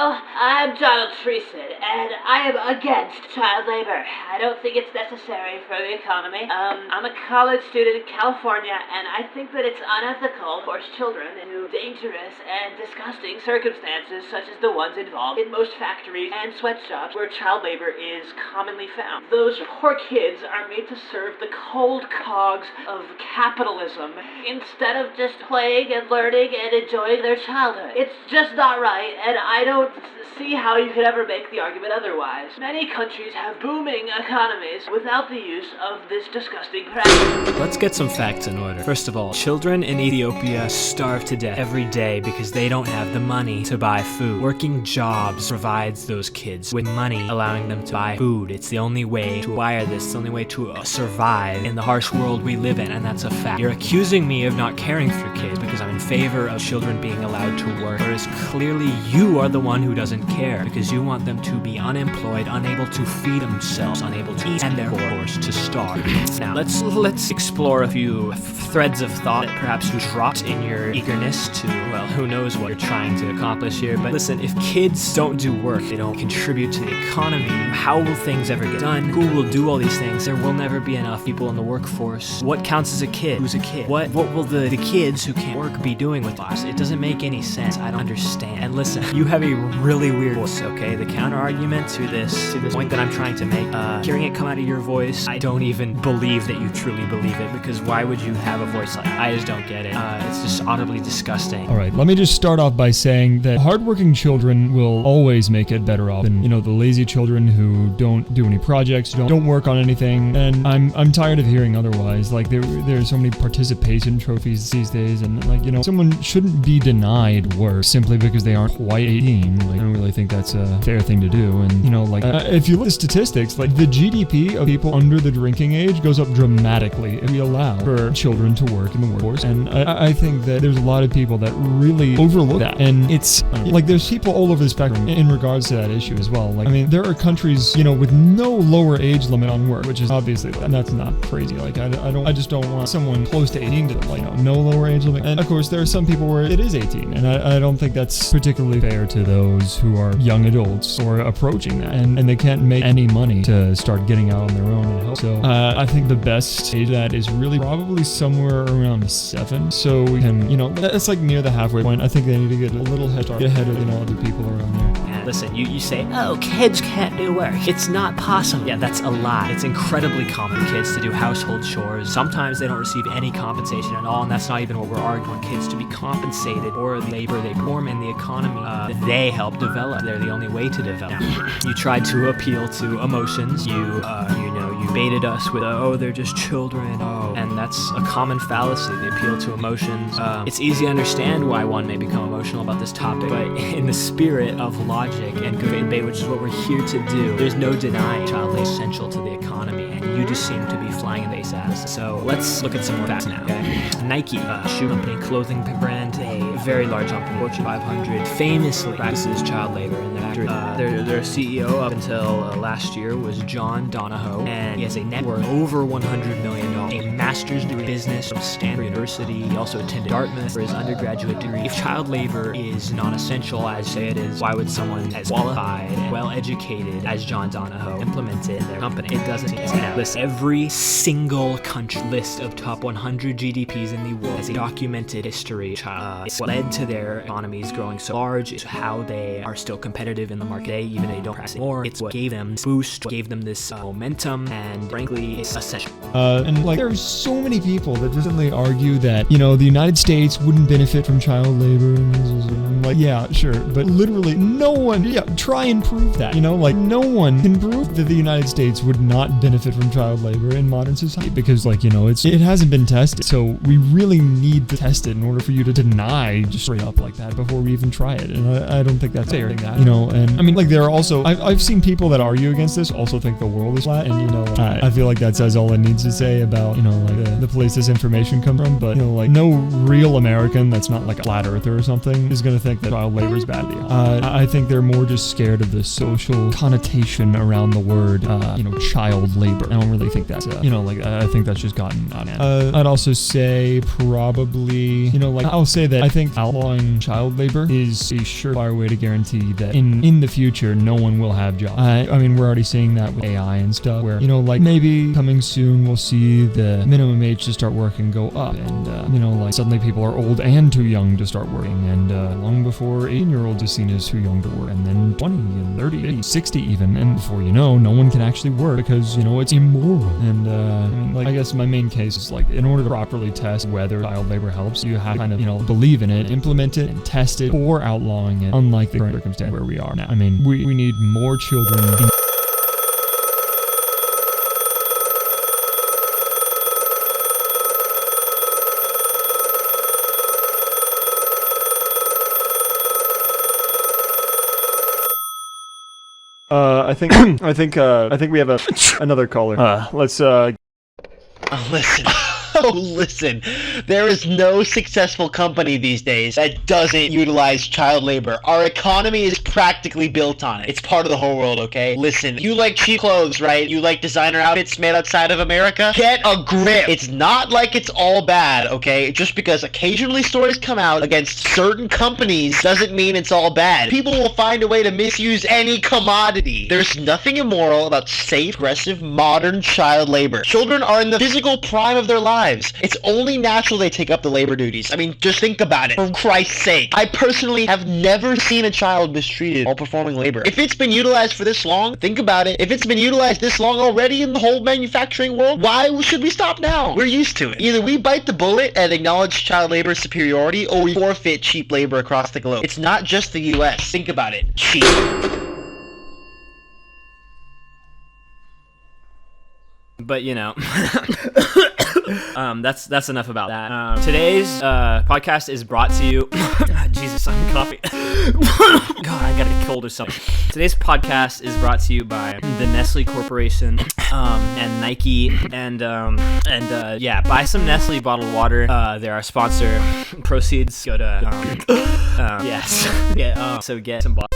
Hello, I'm Donald Treason, and I am against child labor. I don't think it's necessary for the economy. I'm a college student in California, and I think that it's unethical to force children into dangerous and disgusting circumstances such as the ones involved in most factories and sweatshops where child labor is commonly found. Those poor kids are made to serve the cold cogs of capitalism instead of just playing and learning and enjoying their childhood. It's just not right, and I don't see how you could ever make the argument otherwise. Many countries have booming economies without the use of this disgusting practice. Let's get some facts in order. First of all, children in Ethiopia starve to death every day because they don't have the money to buy food. Working jobs provides those kids with money, allowing them to buy food. It's the only way to acquire this. It's the only way to survive in the harsh world we live in, and that's a fact. You're accusing me of not caring for kids because I'm in favor of children being allowed to work, whereas clearly you are the one who doesn't care because you want them to be unemployed, unable to feed themselves, unable to eat, and therefore forced to starve. Now, let's explore a few threads of thought that perhaps you dropped in your eagerness to, well, who knows what you're trying to accomplish here. But listen, if kids don't do work, they don't contribute to the economy, how will things ever get done? Who will do all these things? There will never be enough people in the workforce. What counts as a kid? Who's a kid? What will the kids who can't work be doing with us? It doesn't make any sense. I don't understand. And listen, you have a really weird voice, okay? The counter argument to this point that I'm trying to make, hearing it come out of your voice, I don't even believe that you truly believe it, because why would you have a voice like that? I just don't get it. It's just audibly disgusting. All right, let me just start off by saying that hardworking children will always make it better off than, the lazy children who don't do any projects, don't work on anything, and I'm tired of hearing otherwise. Like, there's so many participation trophies these days, and someone shouldn't be denied work simply because they aren't quite 18. Like, I don't really think that's a fair thing to do. And if you look at statistics, like the GDP of people under the drinking age goes up dramatically if we allow for children to work in the workforce. And I think that there's a lot of people that really overlook that. And it's like there's people all over the spectrum in regards to that issue as well. Like, I mean, there are countries, with no lower age limit on work, which is obviously, that's not crazy. Like, I just don't want someone close to 18 to, no lower age limit. And of course, there are some people where it is 18, and I don't think that's particularly fair to those who are young adults or approaching that, and they can't make any money to start getting out on their own and help. So I think the best age of that is really probably somewhere around 7. So we can, that's like near the halfway point. I think they need to get a little head start, get ahead of other people around there. And listen, you say, oh, kids can't do work. It's not possible. Yeah, that's a lie. It's incredibly common for kids to do household chores. Sometimes they don't receive any compensation at all, and that's not even what we're arguing. Kids to be compensated for the labor they perform in the economy that they help develop. They're the only way to develop. You tried to appeal to emotions. You baited us with, they're just children. And that's a common fallacy. They appeal to emotions. It's easy to understand why one may become emotional about this topic, but in the spirit of logic and good debate, which is what we're here to do, there's no denying child labor is essential to the economy, and you just seem to be flying in the face ass. So let's look at some more facts now, okay? Nike, shoe company, clothing brand, a very large company, Fortune 500, famously practices child labor in their factory. Their CEO up until last year was John Donahoe, and he has a net worth over $100 million, a master's degree in business from Stanford University. He also attended Dartmouth for his undergraduate degree. If child labor is non-essential, as say it is, why would someone as qualified and well-educated as John Donahoe implement it in their company? It doesn't seem to list every single country list of top 100 GDPs in the world as a documented history. It's what led to their economies growing so large. It's how they are still competitive in the market today, even if they don't practice more. It's what gave them this boost, what gave them this momentum, and frankly, it's essential. And there's so many people that recently argue that, the United States wouldn't benefit from child labor. And yeah, sure, but literally no one, try and prove that, no one can prove that the United States would not benefit from child labor in modern society because, it hasn't been tested. So we really need to test it in order for you to deny just straight up like that before we even try it. And I don't think that's fair. And I mean, there are also, I've seen people that argue against this also think the world is flat. And, I feel like that says all it needs to say about, the place this information comes from, but like no real American that's not like a flat earther or something is gonna think that child labor is bad. I think they're more just scared of the social connotation around the word, child labor. I don't really think that's, I think that's just gotten out of hand. I'd also say probably, I'll say that I think outlawing child labor is a surefire way to guarantee that in the future, no one will have jobs. I mean, we're already seeing that with AI and stuff, where, maybe coming soon, we'll see the minimum age to start working go up, and, suddenly people are old and too young to start working, and long before 18-year-olds are seen as too young to work, and then 20 and 30, 50, 60 even, and before you know, no one can actually work because, it's immoral. And, I guess my main case is, in order to properly test whether child labor helps, you have to kind of, believe in it, implement it, and test it before outlawing it, unlike the current circumstance where we are now. I mean, we need more children in I think we have another caller. Let's Listen. Oh, listen. There is no successful company these days that doesn't utilize child labor. Our economy is practically built on it. It's part of the whole world, okay? Listen, you like cheap clothes, right? You like designer outfits made outside of America? Get a grip. It's not like it's all bad, okay? Just because occasionally stories come out against certain companies doesn't mean it's all bad. People will find a way to misuse any commodity. There's nothing immoral about safe, aggressive, modern child labor. Children are in the physical prime of their lives. It's only natural they take up the labor duties. I mean, just think about it, for Christ's sake. I personally have never seen a child mistreated while performing labor. If it's been utilized for this long, think about it. If it's been utilized this long already in the whole manufacturing world, why should we stop now? We're used to it. Either we bite the bullet and acknowledge child labor's superiority, or we forfeit cheap labor across the globe. It's not just the US. Think about it. Cheap. But that's enough about that. Today's podcast is brought to you. Jesus, I'm coughing. God, I got a cold or something. Today's podcast is brought to you by the Nestle Corporation, and Nike, and buy some Nestle bottled water. They're our sponsor. Proceeds go to yes. Yeah. So get some bottled.